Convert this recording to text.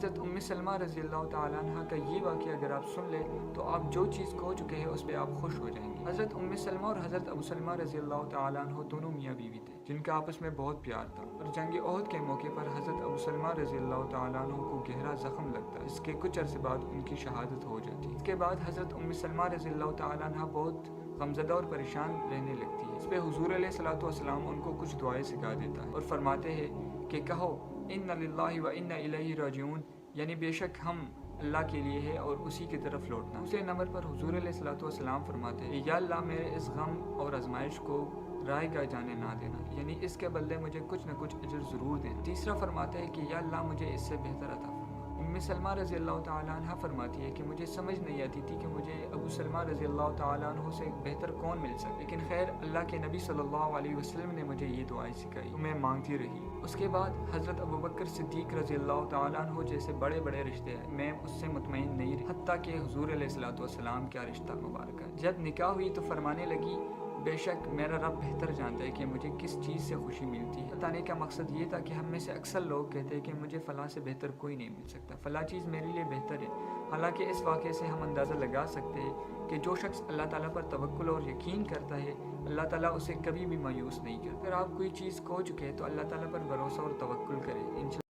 हज़रत उम्मे सलमा रज़ी अल्लाह ताला अन्हा का ये वाक़या अगर आप सुन ले तो आप जो चीज़ खो चुके हैं उस पर आप खुश हो जाएंगे। हज़रत उम्मे सलमा और हज़रत अबू सलमा रज़ी अल्लाह ताला अन्हु दोनों मियाँ बीवी थे जिनका आपस में बहुत प्यार था, और जंग ओहद के मौके पर हज़रत अबू सलमा रज़ी अल्लाह ताला अन्हु को गहरा ज़ख्म लगता है, जिसके कुछ अरसे बाद उनकी शहादत हो जाती है। इसके बाद हज़रत उम्मे सलमा रज़ी अल्लाह ताला अन्हा बहुत गमज़दा और परेशान रहने लगती है। इस पर हुज़ूर अलैहिस्सलातु वस्सलाम उनको कुछ दुआएं सिखा देता है और फरमाते हैं कि कहो इन्ना लिल्लाहि व इन्ना इलैहि राजिऊन, यानी बेशक हम अल्लाह के लिए है और उसी की तरफ लौटना। दूसरे नंबर पर हुज़ूर अलैहिस्सलातु वस्सलाम फरमाते हैं, या अल्लाह मेरे इस गम और आजमाइश को राय गा जाने ना देना, यानी इसके बदले मुझे कुछ न कुछ अजर ज़रूर देना। तीसरा फरमाते हैं कि या अल्लाह मुझे इससे बेहतर अता फरमा। उम्मे सलमा रज़ी अल्लाह ताला अन्हा फरमाती है कि मुझे समझ नहीं आती थी कि मुझे अबू सलमा रज़ी अल्लाह ताला अन्हु से बेहतर कौन मिल सके, लेकिन खैर अल्लाह के नबी सल्लल्लाहु अलैहि वसल्लम ने मुझे ये दुआएं सिखाई तो मैं मांगती रही। उसके बाद हज़रत अबू बकर सिद्दीक़ रज़ी अल्लाह ताला अन्हु जैसे बड़े बड़े रिश्ते हैं, मैं उससे मुतमईन नहीं रही, हत्ता कि हुज़ूर अलैहिस्सलातु वस्सलाम का रिश्ता मुबारक है। जब निकाह हुई तो फरमाने लगी, बेशक मेरा रब बेहतर जानता है कि मुझे किस चीज़ से खुशी मिलती है। बताने का मकसद ये था कि हम में से अक्सर लोग कहते हैं कि मुझे फ़लाँ से बेहतर कोई नहीं मिल सकता, फ़लाँ चीज़ मेरे लिए बेहतर है। हालांकि इस वाक़े से हम अंदाज़ा लगा सकते हैं कि जो शख्स अल्लाह ताला पर तवक्कुल और यकीन करता है, अल्लाह ताला उसे कभी भी मायूस नहीं करता। अगर आप कोई चीज़ खो चुके हैं तो अल्लाह ताला पर भरोसा और तवक्कुल करें।